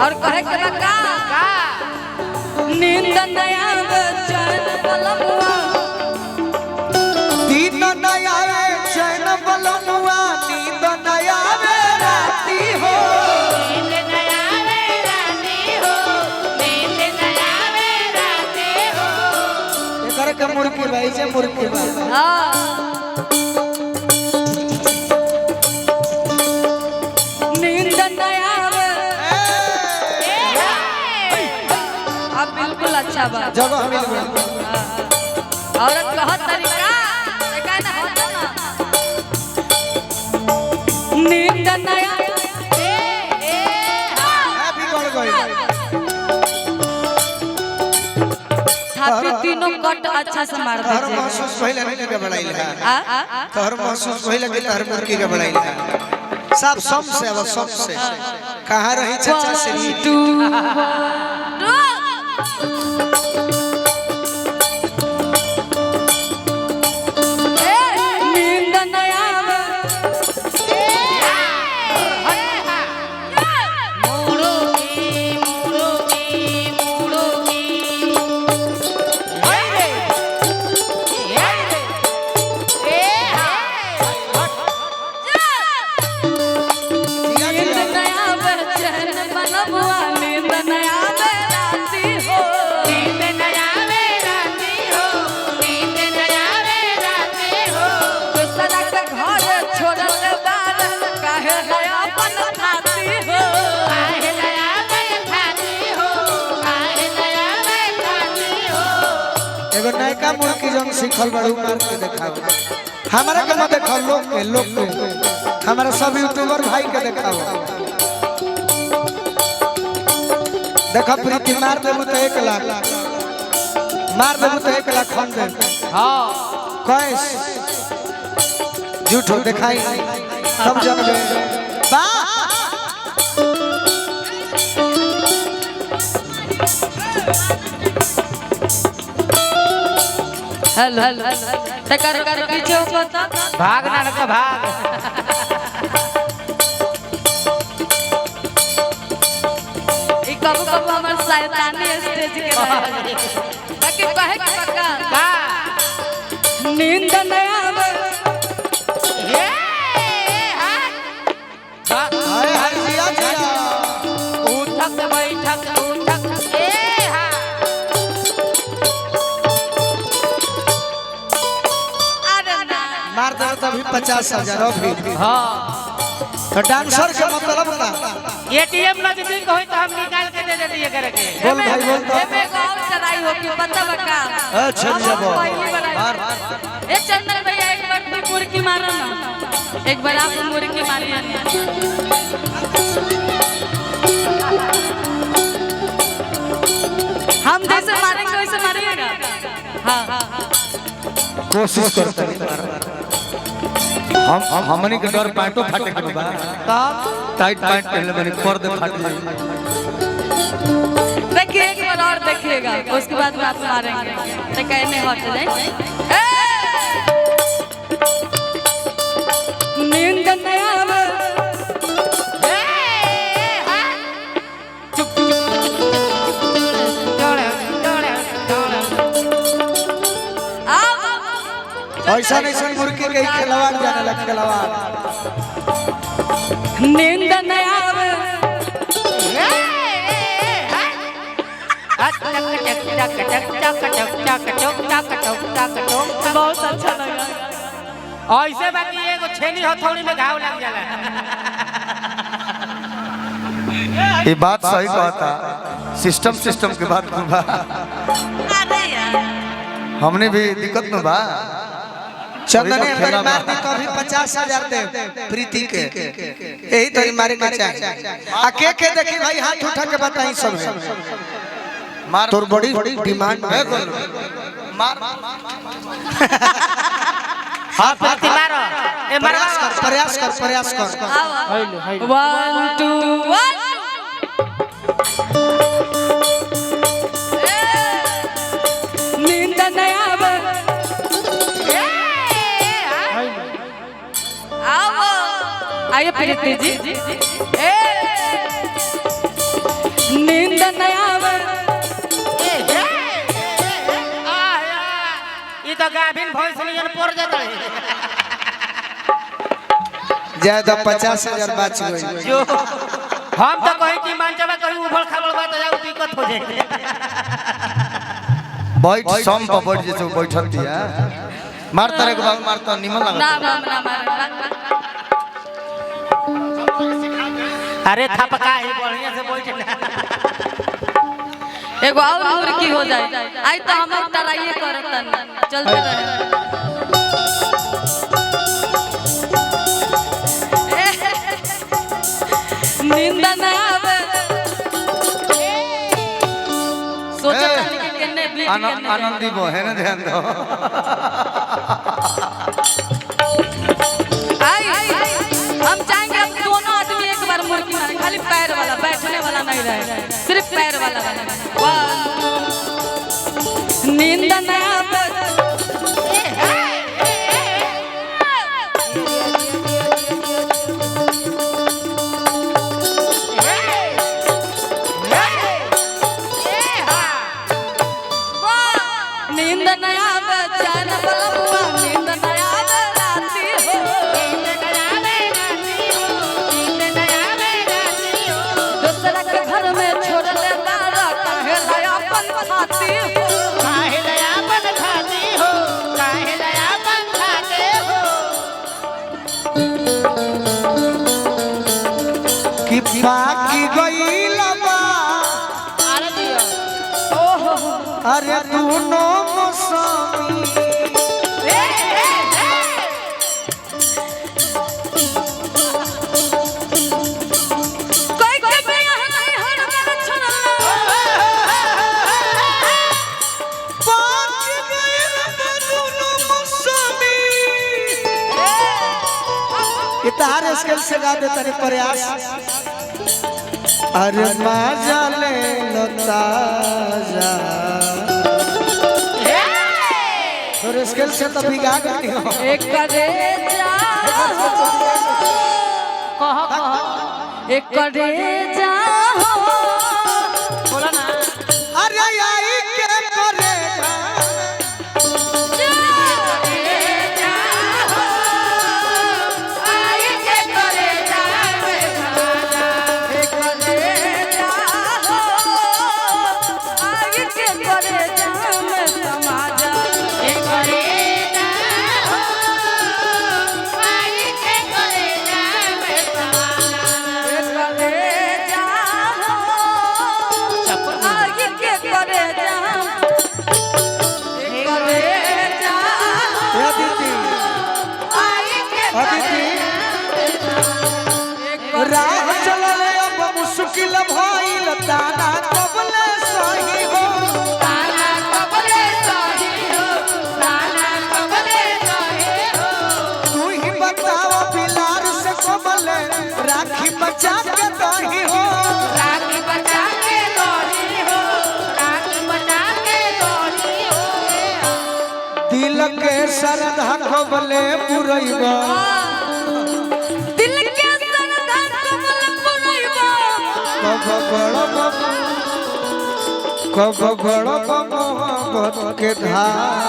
और कहे के का नींद नया चैन बलमुआ नींद नया चैन बलमुआ नींद नया राती हो नींद नया राती हो नींद नया राती हो एकर के मुर्गी भाई से मुर्गी भाई हां नींद नया अब बिल्कुल अच्छा बात जगह मिल गई औरत कहत तरीका देखा ना होता ना नींद नया बिगड़ गई हाथी तीनों कट अच्छा से मार दे तोहर महसूस पहले नहीं के बढ़ाई है तोहर महसूस पहले के तोहर मुर्गी के बढ़ाई है सब सम से अब सम से कहां रही चाचा से नींद नया नयका मुर्गी जन सिखल बड़ू मार के देखाओ हमारा के मत देखो लोग के हमारा सब यूट्यूबर भाई के दिखाओ देखो प्रीति मार देबू तो 1 लाख मार देबू तो 1 लाख खन दे हां कैस झूठो दिखाई सब जनबे वाह हेलो तकर पीछे पता भाग ना का भाग ई कब हमर शैतानी स्टेज के बाकी कहे के पक्का का नींद नया हाय हाय जिया जिया उठक बैठक उठक मार दे तभी 50,000 अभी हां तो डांसर के मतलब ना एटीएम नजदीक होई तो हम निकाल के दे देती करे के बोल भाई बोल तो एमे गांव चढ़ाई हो कि पता बका अच्छा जब मार ए चंदन भैया एक बार तू मुर्गी मारो ना एक बार आप मुर्गी मारिए हम जैसे मारेंगे वैसे मारिएगा हां कोशिश करते हम हमनी के डर पैंटो फाटे के बा टाइट पैंट पहले मैंने कर दे फाट जाए देखिए एक बार और देखिएगा उसके बाद में आप मारेंगे तो कहने हट जाए नींद नया ऐसा नहीं मुर्गी के खिलवाड़ जाने लग खिलवाड़ नींद नया बहुत अच्छा लगा ऐसे बाकी एगो छेनी हथौड़ी में घाव लग जाला ये बात सही कहता सिस्टम के बात बा अरे यार हमने भी दिक्कत न बा चंदने अगर मार दी तो अभी 50,000 दे प्रीति के यही तो मारे के चाहिए आ के देखी भाई हाथ उठा के बताई सब है मार तोर बड़ी डिमांड है मार हाथ प्रति मारो ए मारो प्रयास कर 1 2 1 नींद नया आओ आइए प्रीति जी नयावे ई तो गाभिन भैंस नियन पड़ जाता है ज्यादा 50,000 बच गई जो हम तो कहीं कि मानचवा कहीं उबड़ खाबड़ बात हो जाए दिक्कत हो जाए बैठ सम पर बैठ जैसे बैठल दिया मारता रे बाबू मारता निमन ना लगा ना ना अरे थपका ही बढ़िया से बैठ एगो और मुर्गी हो जाए आई तो हम ट्राई करतन चलते रहे नींद ना आवे सोचता नहीं कि केने बीत आनंदी बो है ना ध्यान दो आई हम चाहेंगे अब दोनों आदमी एक बार मुर्गी मारे खाली पैर वाला बैठने वाला नहीं रहे सिर्फ पैर वाला वाह नींद ना आवे नींद ना आवे चैन बलवा नींद ना आवे राती हो नींद ना आवे राती हो नींद ना आवे राती हो दूसरा के घर में छोड़ ले तारा काहे लयापन खाती हो काहे लयापन खाती हो काहे लयापन खाते हो कि बाकी गईल बा अरे दियो ओहो अरे दोनों मौसमी कोई के बियाह नहीं हर बार छोड़ला बाकी गईल बा दोनों मौसमी इतार स्केल से गा दे तनी प्रयास अरे माजा ले लता जा और स्केल से तो बिगा गई हो एक करे जा कह एक करे जा बोला ना अरे आई के करे राह चलले अब मुश्किल भइल ताना कबले सही हो ताना कबले सही हो ताना कबले सही हो तू ही बताओ बिलार से कबले राखी बचा के दही हो राखी बचा के दही हो राखी बचा के दही हो दिल के श्रद्धा कबले पुरैबा दिल के श्रद्धा कबले पुरैबा कब बड़ मोहब्बत के धार